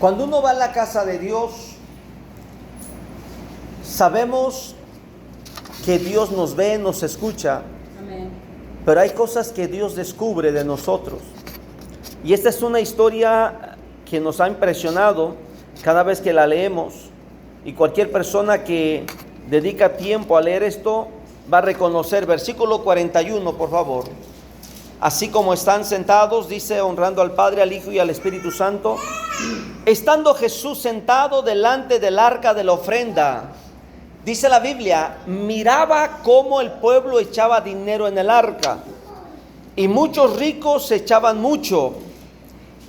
Cuando uno va a la casa de Dios, sabemos que Dios nos ve, nos escucha. Amén. Pero hay cosas que Dios descubre de nosotros. Y esta es una historia que nos ha impresionado cada vez que la leemos. Y cualquier persona que dedica tiempo a leer esto va a reconocer. Versículo 41, por favor. Así como están sentados, dice, honrando al Padre, al Hijo y al Espíritu Santo. Estando Jesús sentado delante del arca de la ofrenda, dice la Biblia, miraba cómo el pueblo echaba dinero en el arca, y muchos ricos echaban mucho.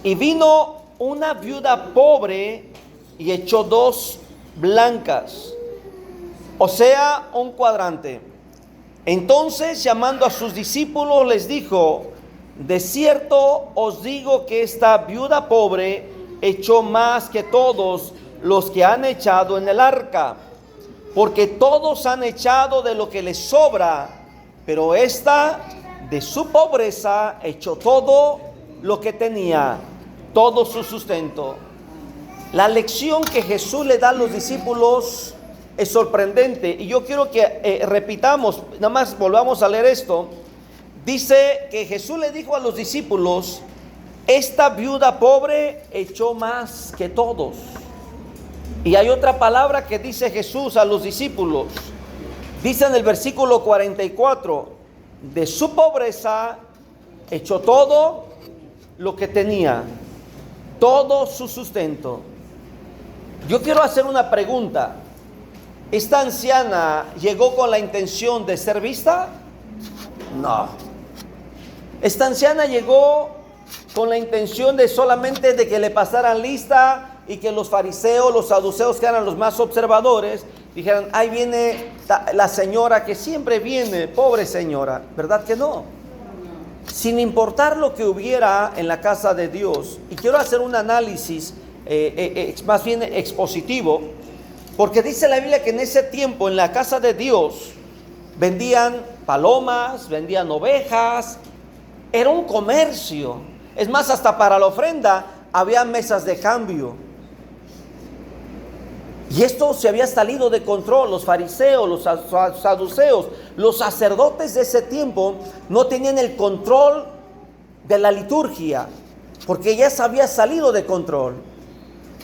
Y vino una viuda pobre y echó 2 blancas, o sea, un cuadrante. Entonces, llamando a sus discípulos, les dijo: de cierto os digo que esta viuda pobre echó más que todos los que han echado en el arca, porque todos han echado de lo que les sobra, pero esta de su pobreza echó todo lo que tenía, todo su sustento. La lección que Jesús le da a los discípulos es sorprendente, y yo quiero que repitamos, nada más volvamos a leer esto. Dice que Jesús le dijo a los discípulos: esta viuda pobre echó más que todos. Y hay otra palabra que dice Jesús a los discípulos. Dice en el versículo 44, de su pobreza echó todo lo que tenía, todo su sustento. Yo quiero hacer una pregunta. ¿Esta anciana llegó con la intención de ser vista? No. Esta anciana llegó con la intención de solamente de que le pasaran lista y que los fariseos, los saduceos, que eran los más observadores, dijeran: ahí viene la señora que siempre viene, pobre señora. ¿Verdad que no? Sin importar lo que hubiera en la casa de Dios. Y quiero hacer un análisis más bien expositivo, porque dice la Biblia que en ese tiempo en la casa de Dios vendían palomas, vendían ovejas, era un comercio. Es más, hasta para la ofrenda había mesas de cambio. Y esto se había salido de control. Los fariseos, los saduceos, los sacerdotes de ese tiempo no tenían el control de la liturgia, porque ya se había salido de control.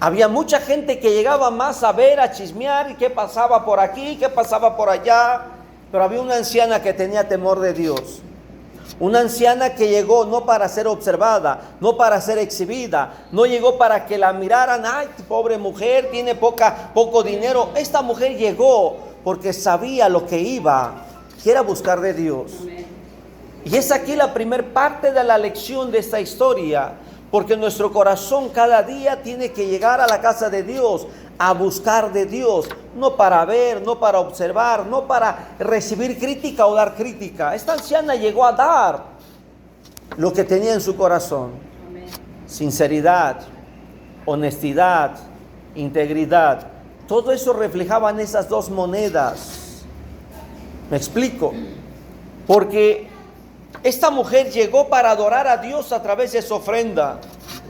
Había mucha gente que llegaba más a ver, a chismear, y qué pasaba por aquí, qué pasaba por allá. Pero había una anciana que tenía temor de Dios. Una anciana que llegó no para ser observada, no para ser exhibida, no llegó para que la miraran: ay, pobre mujer, tiene poco dinero. Esta mujer llegó porque sabía lo que iba, que era buscar de Dios. Y es aquí la primer parte de la lección de esta historia, porque nuestro corazón cada día tiene que llegar a la casa de Dios, a buscar de Dios, no para ver, no para observar, no para recibir crítica o dar crítica. Esta anciana llegó a dar lo que tenía en su corazón. Amén. Sinceridad, honestidad, integridad. Todo eso reflejaba en esas 2 monedas. ¿Me explico? Porque esta mujer llegó para adorar a Dios a través de su ofrenda.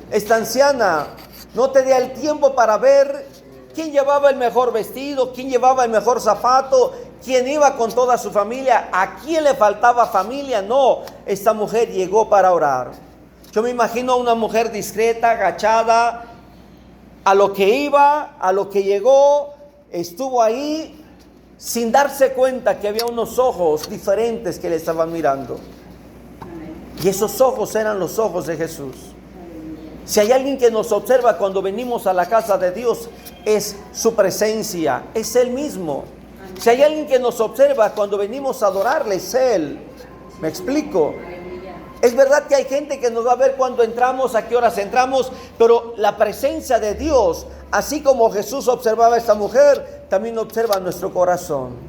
Esta anciana no tenía el tiempo para ver quién llevaba el mejor vestido, quién llevaba el mejor zapato, quién iba con toda su familia, a quién le faltaba familia. No, esta mujer llegó para orar. Yo me imagino a una mujer discreta, agachada, a lo que iba, a lo que llegó, estuvo ahí sin darse cuenta que había unos ojos diferentes que le estaban mirando. Y esos ojos eran los ojos de Jesús. Si hay alguien que nos observa cuando venimos a la casa de Dios, es su presencia, es Él mismo. Si hay alguien que nos observa cuando venimos a adorarle, es Él. ¿Me explico? Es verdad que hay gente que nos va a ver cuando entramos, a qué horas entramos, pero la presencia de Dios, así como Jesús observaba a esta mujer, también observa nuestro corazón.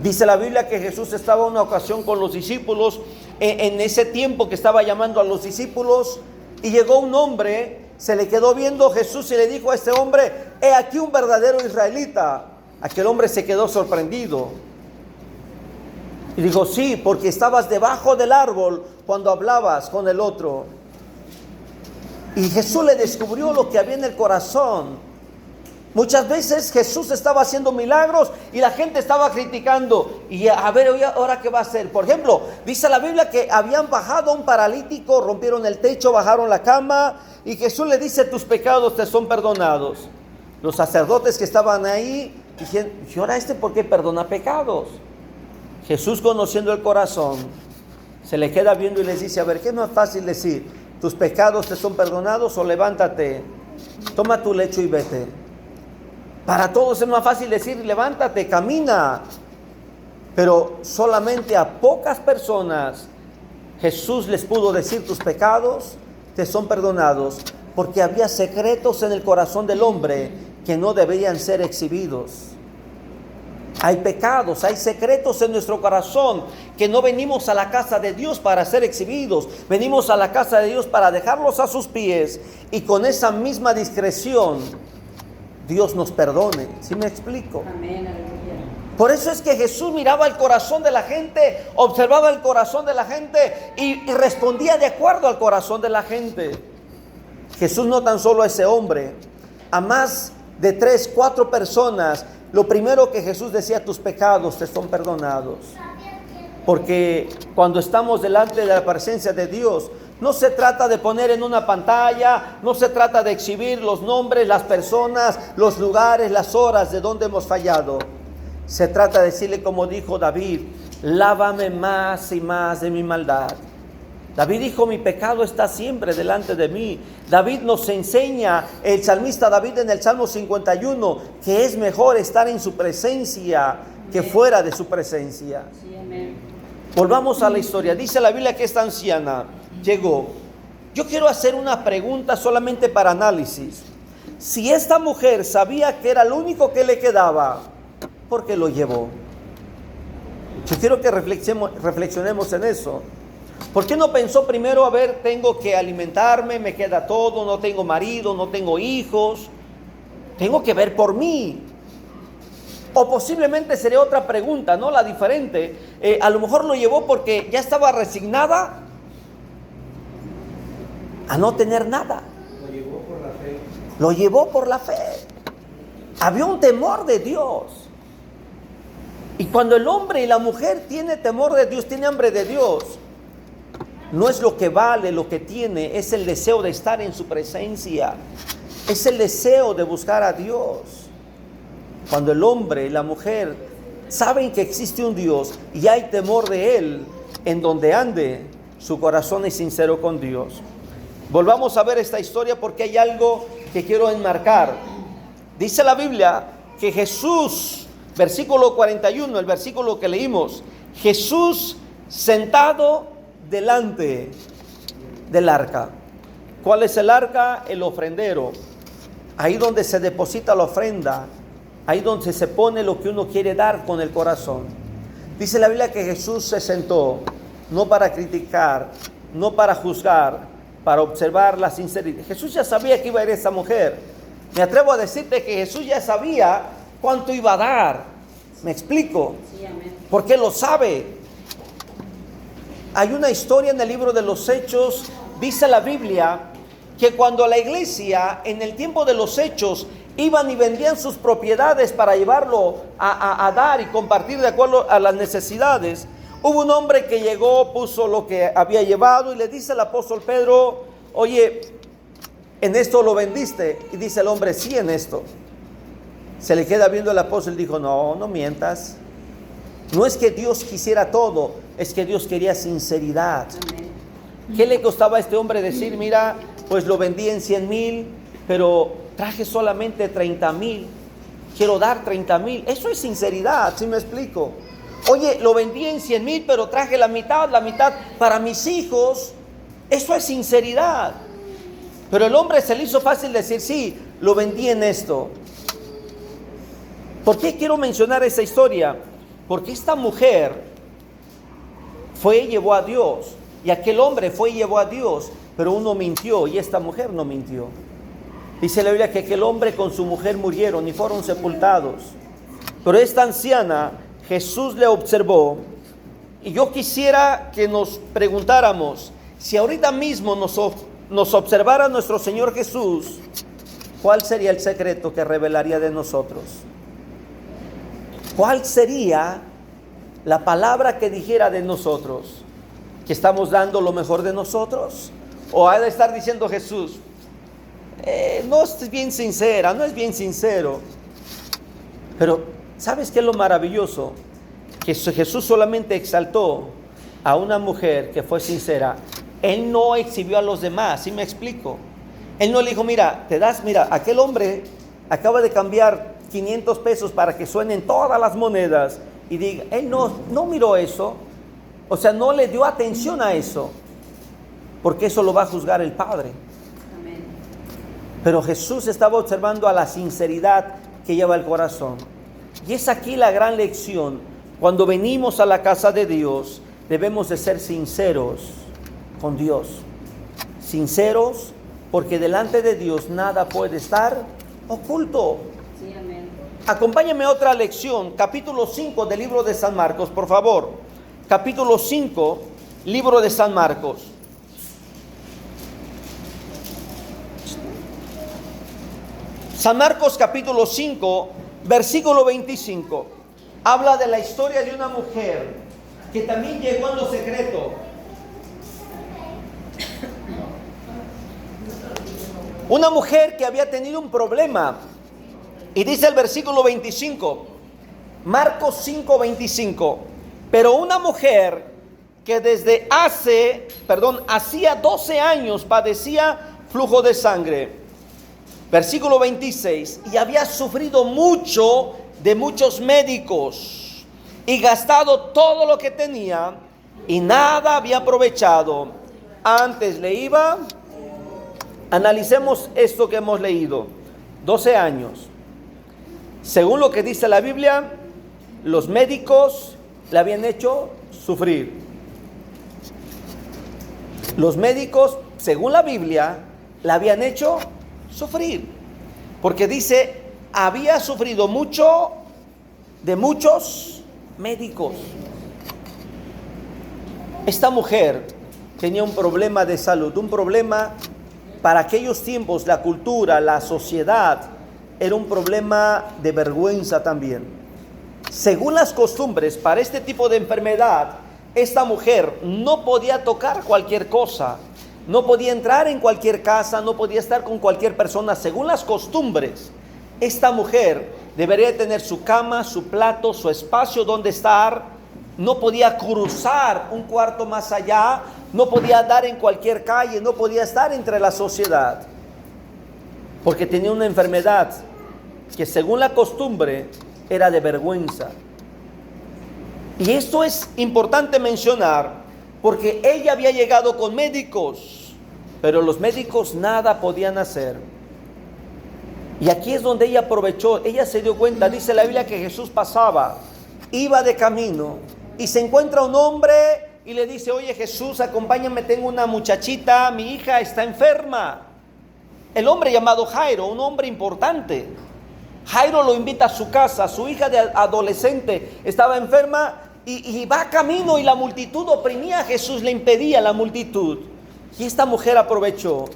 Dice la Biblia que Jesús estaba en una ocasión con los discípulos, en ese tiempo que estaba llamando a los discípulos, y llegó un hombre, se le quedó viendo Jesús y le dijo a este hombre: he aquí un verdadero israelita. Aquel hombre se quedó sorprendido y dijo: sí, porque estabas debajo del árbol cuando hablabas con el otro. Y Jesús le descubrió lo que había en el corazón. Muchas veces Jesús estaba haciendo milagros y la gente estaba criticando. Y a ver, ¿ahora qué va a hacer? Por ejemplo, dice la Biblia que habían bajado a un paralítico, rompieron el techo, bajaron la cama. Y Jesús le dice, tus pecados te son perdonados. Los sacerdotes que estaban ahí dijeron, ¿y ahora por qué perdona pecados? Jesús, conociendo el corazón, se le queda viendo y les dice, a ver, ¿qué es más fácil decir? ¿Tus pecados te son perdonados? O levántate, toma tu lecho y vete. Para todos es más fácil decir, levántate, camina. Pero solamente a pocas personas Jesús les pudo decir, tus pecados te son perdonados, porque había secretos en el corazón del hombre que no deberían ser exhibidos. Hay pecados, hay secretos en nuestro corazón que no venimos a la casa de Dios para ser exhibidos. Venimos a la casa de Dios para dejarlos a sus pies y con esa misma discreción Dios nos perdone. ¿Sí me explico? Amén, aleluya. Por eso es que Jesús miraba el corazón de la gente, observaba el corazón de la gente y respondía de acuerdo al corazón de la gente. Jesús no tan solo a ese hombre, a más de 3, 4 personas, lo primero que Jesús decía, tus pecados te son perdonados. Porque cuando estamos delante de la presencia de Dios, no se trata de poner en una pantalla, no se trata de exhibir los nombres, las personas, los lugares, las horas de donde hemos fallado. Se trata de decirle como dijo David, lávame más y más de mi maldad. David dijo, mi pecado está siempre delante de mí. David nos enseña, el salmista David en el Salmo 51, que es mejor estar en su presencia que fuera de su presencia. Sí, amén. Volvamos a la historia. Dice la Biblia que esta anciana llegó. Yo quiero hacer una pregunta solamente para análisis. Si esta mujer sabía que era lo único que le quedaba, ¿por qué lo llevó? Yo quiero que reflexionemos en eso. ¿Por qué no pensó primero, a ver, tengo que alimentarme, me queda todo, no tengo marido, no tengo hijos, tengo que ver por mí? O posiblemente sería otra pregunta, ¿no? La diferente. A lo mejor lo llevó porque ya estaba resignada a no tener nada. Lo llevó por la fe. Lo llevó por la fe. Había un temor de Dios. Y cuando el hombre y la mujer tienen temor de Dios, tienen hambre de Dios, no es lo que vale, lo que tiene, es el deseo de estar en su presencia. Es el deseo de buscar a Dios. Cuando el hombre y la mujer saben que existe un Dios y hay temor de Él, en donde ande, su corazón es sincero con Dios. Volvamos a ver esta historia porque hay algo que quiero enmarcar. Dice la Biblia que Jesús, versículo 41, el versículo que leímos, Jesús sentado delante del arca. ¿Cuál es el arca? El ofrendero. Ahí donde se deposita la ofrenda, ahí donde se pone lo que uno quiere dar con el corazón. Dice la Biblia que Jesús se sentó, no para criticar, no para juzgar, para observar la sinceridad. Jesús ya sabía que iba a ir esa mujer. Me atrevo a decirte que Jesús ya sabía cuánto iba a dar. ¿Me explico? Sí, amén. Porque lo sabe. Hay una historia en el libro de los Hechos, dice la Biblia, que cuando la iglesia en el tiempo de los Hechos iban y vendían sus propiedades para llevarlo a dar y compartir de acuerdo a las necesidades, hubo un hombre que llegó, puso lo que había llevado y le dice al apóstol Pedro, oye, ¿en esto lo vendiste? Y dice el hombre, sí, en esto. Se le queda viendo el apóstol y dijo, no mientas. No es que Dios quisiera todo, es que Dios quería sinceridad. Amén. ¿Qué le costaba a este hombre decir, mira, pues lo vendí en 100,000, pero traje solamente 30,000, quiero dar 30,000? Eso es sinceridad, ¿sí me explico? Oye, lo vendí en 100,000, pero traje la mitad para mis hijos. Eso es sinceridad. Pero el hombre se le hizo fácil decir, sí, lo vendí en esto. ¿Por qué quiero mencionar esa historia? Porque esta mujer fue y llevó a Dios, y aquel hombre fue y llevó a Dios, pero uno mintió y esta mujer no mintió. Dice la Biblia que aquel hombre con su mujer murieron y fueron sepultados. Pero esta anciana, Jesús le observó, y yo quisiera que nos preguntáramos, si ahorita mismo nos observara nuestro Señor Jesús, ¿cuál sería el secreto que revelaría de nosotros? ¿Cuál sería la palabra que dijera de nosotros? ¿Que estamos dando lo mejor de nosotros? ¿O ha de estar diciendo Jesús, no es bien sincera, no es bien sincero? Pero ¿sabes qué es lo maravilloso? Que Jesús solamente exaltó a una mujer que fue sincera. Él no exhibió a los demás, ¿sí me explico? Él no le dijo, mira, aquel hombre acaba de cambiar 500 pesos para que suenen todas las monedas. Y diga, él no miró eso. O sea, no le dio atención a eso. Porque eso lo va a juzgar el Padre. Amén. Pero Jesús estaba observando a la sinceridad que lleva el corazón. Y es aquí la gran lección. Cuando venimos a la casa de Dios, debemos de ser sinceros con Dios. Sinceros, porque delante de Dios nada puede estar oculto. Sí, amén. Acompáñame a otra lección, capítulo 5 del libro de San Marcos, por favor. Capítulo 5, libro de San Marcos. San Marcos capítulo 5, versículo 25. Habla de la historia de una mujer que también llegó en lo secreto. Una mujer que había tenido un problema. Y dice el versículo 25, Marcos 5, 25. Pero una mujer que desde hacía 12 años padecía flujo de sangre. Versículo 26, y había sufrido mucho de muchos médicos y gastado todo lo que tenía y nada había aprovechado. Antes le iba, analicemos esto que hemos leído, 12 años. Según lo que dice la Biblia, los médicos le habían hecho sufrir. Los médicos, según la Biblia, la habían hecho sufrir, porque dice, había sufrido mucho de muchos médicos. Esta mujer tenía un problema de salud, un problema para aquellos tiempos, la cultura, la sociedad, era un problema de vergüenza también. Según las costumbres, para este tipo de enfermedad, esta mujer no podía tocar cualquier cosa. No podía entrar en cualquier casa, no podía estar con cualquier persona. Según las costumbres, esta mujer debería tener su cama, su plato, su espacio donde estar. No podía cruzar un cuarto más allá, no podía andar en cualquier calle, no podía estar entre la sociedad. Porque tenía una enfermedad que según la costumbre era de vergüenza. Y esto es importante mencionar, porque ella había llegado con médicos, pero los médicos nada podían hacer. Y aquí es donde ella aprovechó, ella se dio cuenta, dice la Biblia que Jesús pasaba, iba de camino y se encuentra un hombre y le dice, oye Jesús, acompáñame, tengo una muchachita, mi hija está enferma. El hombre llamado Jairo, un hombre importante. Jairo lo invita a su casa, su hija de adolescente estaba enferma. Y va camino y la multitud oprimía a Jesús, le impedía la multitud. Y esta mujer aprovechó.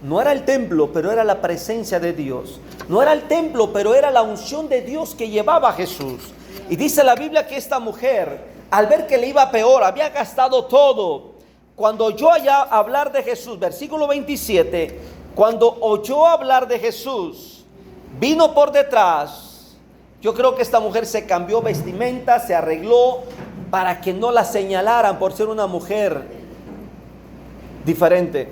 No era el templo, pero era la presencia de Dios. No era el templo, pero era la unción de Dios que llevaba a Jesús. Y dice la Biblia que esta mujer, al ver que le iba peor, había gastado todo. Cuando oyó allá hablar de Jesús, versículo 27, cuando oyó hablar de Jesús, vino por detrás. Yo creo que esta mujer se cambió vestimenta, se arregló para que no la señalaran por ser una mujer diferente.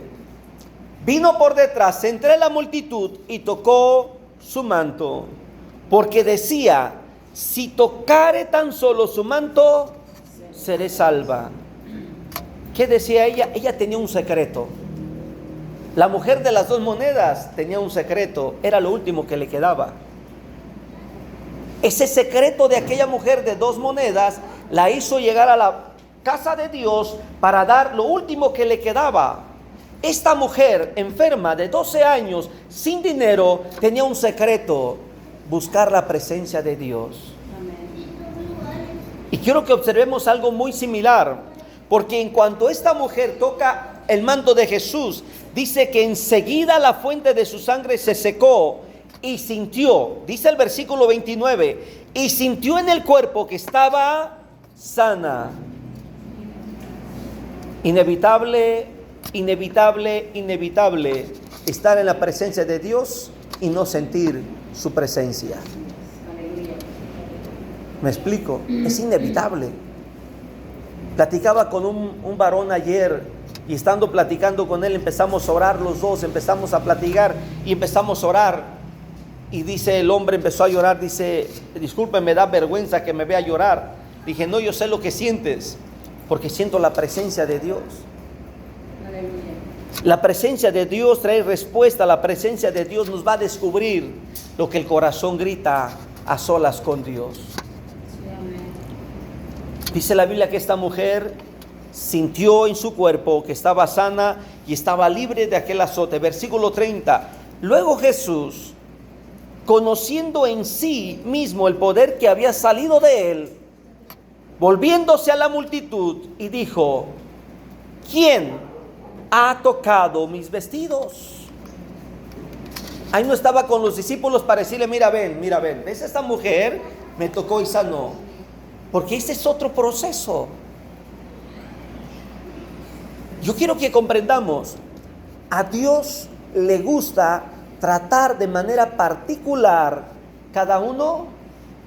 Vino por detrás, entre la multitud y tocó su manto, porque decía, si tocare tan solo su manto, seré salva. ¿Qué decía ella? Ella tenía un secreto. La mujer de las 2 monedas tenía un secreto, era lo último que le quedaba. Ese secreto de aquella mujer de 2 monedas la hizo llegar a la casa de Dios para dar lo último que le quedaba. Esta mujer enferma de 12 años, sin dinero, tenía un secreto: buscar la presencia de Dios. Y quiero que observemos algo muy similar, porque en cuanto esta mujer toca el manto de Jesús, dice que enseguida la fuente de su sangre se secó y sintió, dice el versículo 29, y sintió en el cuerpo que estaba sana. Inevitable, inevitable, inevitable estar en la presencia de Dios y no sentir su presencia. ¿Me explico? Es inevitable. Platicaba con un varón ayer y estando platicando con él empezamos a orar los dos, empezamos a platicar y empezamos a orar. Y dice el hombre, empezó a llorar, dice, disculpe, me da vergüenza que me vea llorar. Dije, no, yo sé lo que sientes, porque siento la presencia de Dios. La presencia de Dios trae respuesta, la presencia de Dios nos va a descubrir lo que el corazón grita a solas con Dios. Dice la Biblia que esta mujer sintió en su cuerpo que estaba sana y estaba libre de aquel azote. Versículo 30. Luego Jesús, conociendo en sí mismo el poder que había salido de él, volviéndose a la multitud y dijo, ¿quién ha tocado mis vestidos? Ahí no estaba con los discípulos para decirle, mira, ven, ¿ves esta mujer? Me tocó y sanó. Porque ese es otro proceso. Yo quiero que comprendamos, a Dios le gusta tratar de manera particular cada uno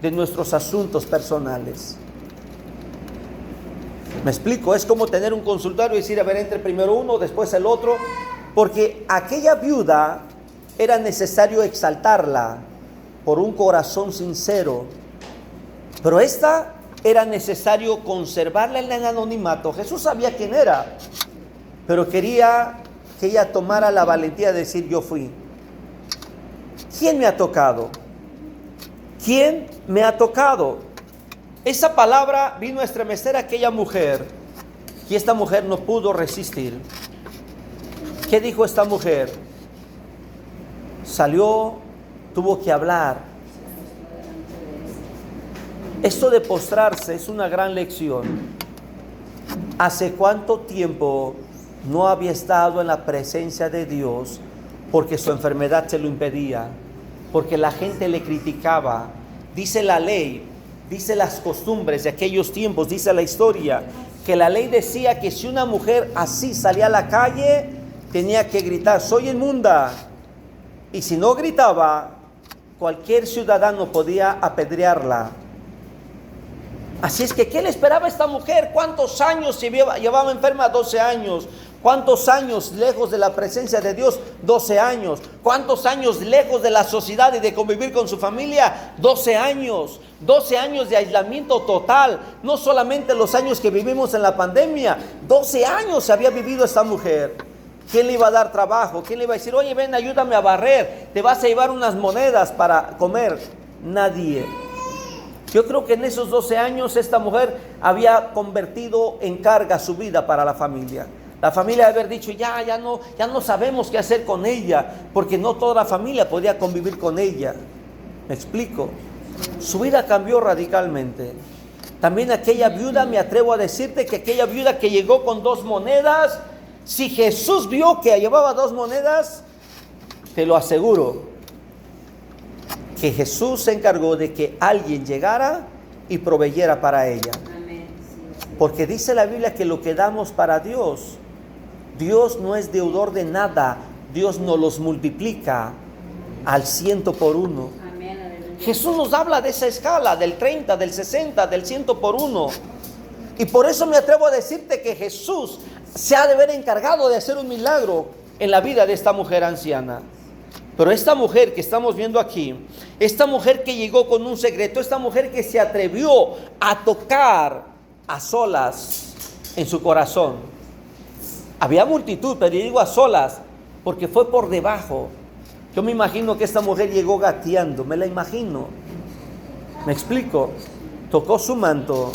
de nuestros asuntos personales. ¿Me explico? Es como tener un consultorio y decir, a ver, entre primero uno, después el otro, porque aquella viuda era necesario exaltarla por un corazón sincero, pero esta era necesario conservarla en el anonimato. Jesús sabía quién era, pero quería que ella tomara la valentía de decir, yo fui. ¿Quién me ha tocado? ¿Quién me ha tocado? Esa palabra vino a estremecer a aquella mujer, y esta mujer no pudo resistir. ¿Qué dijo esta mujer? Salió, tuvo que hablar. Esto de postrarse es una gran lección. ¿Hace cuánto tiempo no había estado en la presencia de Dios porque su enfermedad se lo impedía? Porque la gente le criticaba. Dice la ley, dice las costumbres de aquellos tiempos, dice la historia, que la ley decía que si una mujer así salía a la calle, tenía que gritar, soy inmunda. Y si no gritaba, cualquier ciudadano podía apedrearla. Así es que, ¿qué le esperaba a esta mujer? ¿Cuántos años llevaba enferma? 12 años. ¿Cuántos años lejos de la presencia de Dios? 12 años. ¿Cuántos años lejos de la sociedad y de convivir con su familia? 12 años. 12 años de aislamiento total. No solamente los años que vivimos en la pandemia. 12 años había vivido esta mujer. ¿Quién le iba a dar trabajo? ¿Quién le iba a decir, oye, ven, ayúdame a barrer? Te vas a llevar unas monedas para comer. Nadie. Yo creo que en esos 12 años esta mujer había convertido en carga su vida para la familia. La familia debe haber dicho, ya no sabemos qué hacer con ella, porque no toda la familia podía convivir con ella. ¿Me explico? Su vida cambió radicalmente. También aquella viuda, me atrevo a decirte que aquella viuda que llegó con 2 monedas, si Jesús vio que llevaba 2 monedas, te lo aseguro, que Jesús se encargó de que alguien llegara y proveyera para ella. Porque dice la Biblia que lo que damos para Dios, Dios no es deudor de nada, Dios nos los multiplica al 100 por 1. Jesús nos habla de esa escala, del 30, del 60, del 100 por 1. Y por eso me atrevo a decirte que Jesús se ha de ver encargado de hacer un milagro en la vida de esta mujer anciana. Pero esta mujer que estamos viendo aquí, esta mujer que llegó con un secreto, esta mujer que se atrevió a tocar a solas en su corazón. Había multitud, pero yo digo a solas, porque fue por debajo. Yo me imagino que esta mujer llegó gateando, me la imagino. ¿Me explico? Tocó su manto.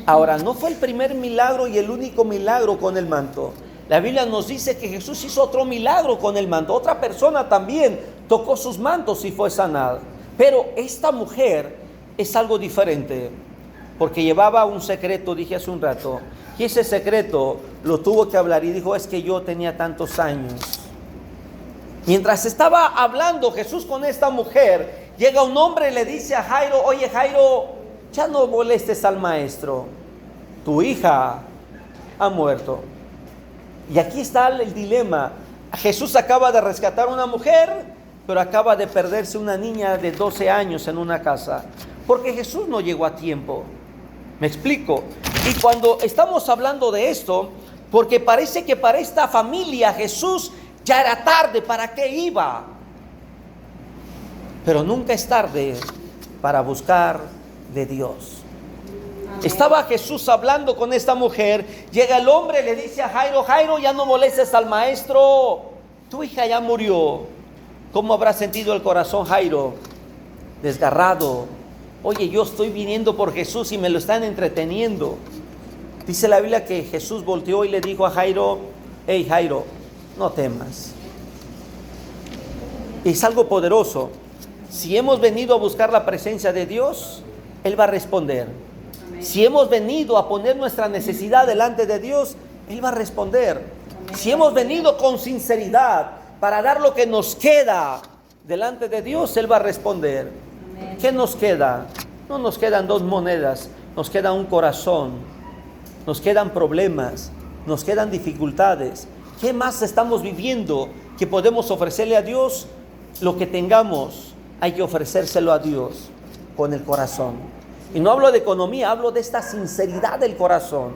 Ahora, no fue el primer milagro y el único milagro con el manto. La Biblia nos dice que Jesús hizo otro milagro con el manto. Otra persona también tocó sus mantos y fue sanada. Pero esta mujer es algo diferente, porque llevaba un secreto, dije hace un rato, Y ese secreto lo tuvo que hablar y dijo, es que yo tenía tantos años. Mientras estaba hablando Jesús con esta mujer, llega un hombre y le dice a Jairo, oye Jairo, ya no molestes al maestro, tu hija ha muerto. Y aquí está el dilema. Jesús acaba de rescatar a una mujer, pero acaba de perderse una niña de 12 años en una casa, porque Jesús no llegó a tiempo. ¿Me explico? Y cuando estamos hablando de esto, porque parece que para esta familia Jesús ya era tarde, ¿para qué iba? Pero nunca es tarde para buscar de Dios. Amén. Estaba Jesús hablando con esta mujer, llega el hombre y le dice a Jairo, Jairo, ya no molestes al maestro, tu hija ya murió. ¿Cómo habrá sentido el corazón Jairo? Desgarrado. Oye, yo estoy viniendo por Jesús y me lo están entreteniendo. Dice la Biblia que Jesús volteó y le dijo a Jairo, hey Jairo, no temas. Es algo poderoso. Si hemos venido a buscar la presencia de Dios, Él va a responder. Amén. Si hemos venido a poner nuestra necesidad delante de Dios, Él va a responder. Amén. Si hemos venido con sinceridad para dar lo que nos queda delante de Dios, Él va a responder. Amén. ¿Qué nos queda? No nos quedan 2 monedas, nos queda un corazón, nos quedan problemas, nos quedan dificultades. ¿Qué más estamos viviendo que podemos ofrecerle a Dios? Lo que tengamos, hay que ofrecérselo a Dios con el corazón. Y no hablo de economía, hablo de esta sinceridad del corazón.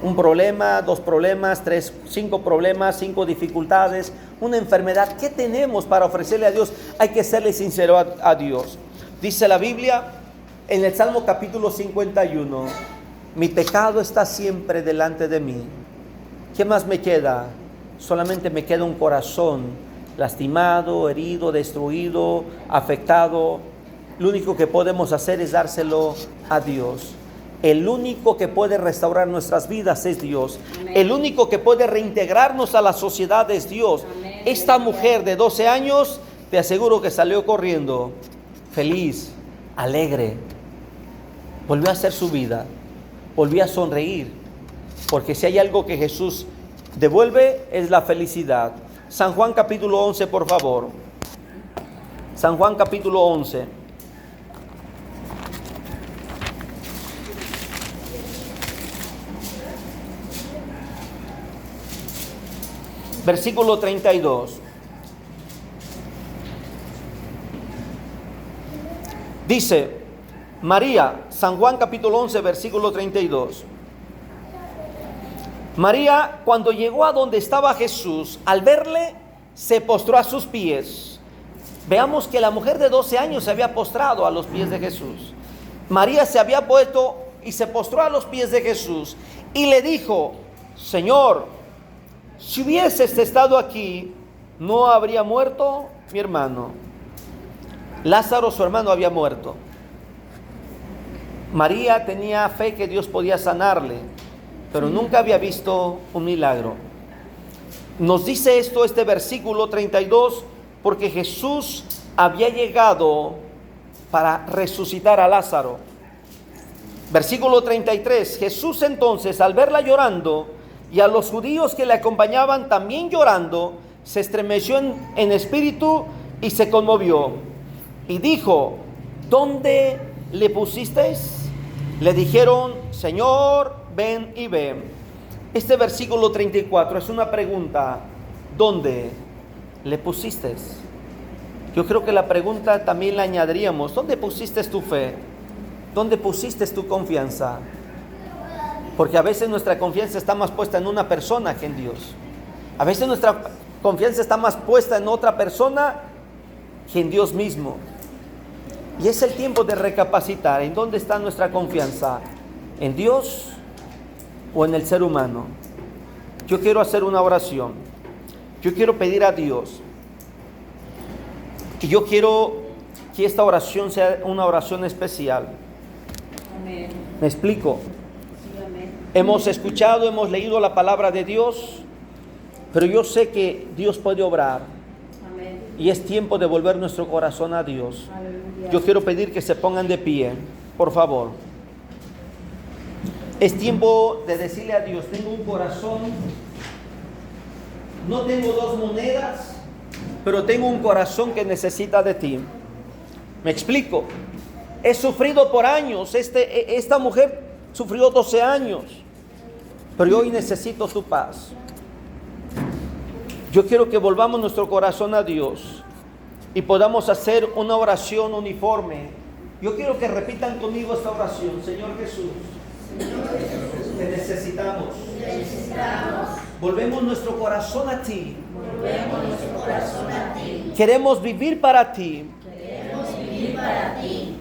Un problema, 2 problemas, 3, 5 problemas, 5 dificultades, una enfermedad. ¿Qué tenemos para ofrecerle a Dios? Hay que serle sincero a Dios. Dice la Biblia en el Salmo capítulo 51, mi pecado está siempre delante de mí. ¿Qué más me queda? Solamente me queda un corazón lastimado, herido, destruido, afectado. Lo único que podemos hacer es dárselo a Dios. El único que puede restaurar nuestras vidas es Dios. Amén. El único que puede reintegrarnos a la sociedad es Dios. Amén. Esta mujer de 12 años, te aseguro que salió corriendo, feliz, alegre. Volvió a hacer su vida, volvió a sonreír. Porque si hay algo que Jesús devuelve, es la felicidad. San Juan capítulo 11, por favor. San Juan capítulo 11. Versículo 32. Dice, María, San Juan capítulo 11, versículo 32. María, cuando llegó a donde estaba Jesús, al verle, se postró a sus pies. Veamos que la mujer de 12 años se había postrado a los pies de Jesús. María se había puesto y se postró a los pies de Jesús y le dijo, Señor, si hubieses estado aquí, ¿no habría muerto mi hermano? Lázaro, su hermano, había muerto. María tenía fe que Dios podía sanarle, pero nunca había visto un milagro. Nos dice esto este versículo 32, porque Jesús había llegado para resucitar a Lázaro. Versículo 33, Jesús entonces, al verla llorando, y a los judíos que le acompañaban también llorando, se estremeció en espíritu y se conmovió. Y dijo, ¿dónde le pusisteis? Le dijeron, Señor, ven y ve. Este versículo 34 es una pregunta. ¿Dónde le pusiste? Yo creo que la pregunta también la añadiríamos. ¿Dónde pusiste tu fe? ¿Dónde pusiste tu confianza? Porque a veces nuestra confianza está más puesta en una persona que en Dios. A veces nuestra confianza está más puesta en otra persona que en Dios mismo. Y es el tiempo de recapacitar. ¿En dónde está nuestra confianza? ¿En Dios o en el ser humano? Yo quiero hacer una oración. Yo quiero pedir a Dios. Y yo quiero que esta oración sea una oración especial. Amén. ¿Me explico? Sí, amén. Hemos escuchado, hemos leído la palabra de Dios, pero yo sé que Dios puede obrar. Amén. Y es tiempo de volver nuestro corazón a Dios. Aleluya. Yo quiero pedir que se pongan de pie, por favor. Es tiempo de decirle a Dios, tengo un corazón, no tengo 2 monedas, pero tengo un corazón que necesita de ti. Me explico. He sufrido por años. Esta mujer sufrió 12 años. Pero hoy necesito tu paz. Yo quiero que volvamos nuestro corazón a Dios y podamos hacer una oración uniforme. Yo quiero que repitan conmigo esta oración. Señor Jesús, te necesitamos. Volvemos nuestro corazón a ti. Queremos vivir para ti.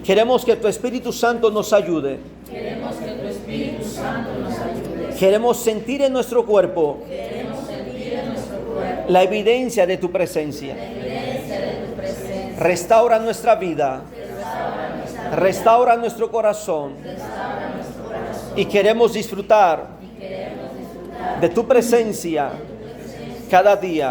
Queremos que tu Espíritu Santo nos ayude. Queremos sentir en nuestro cuerpo la evidencia de tu presencia. Restaura nuestra vida. Restaura nuestro corazón. Y queremos disfrutar de tu presencia cada día.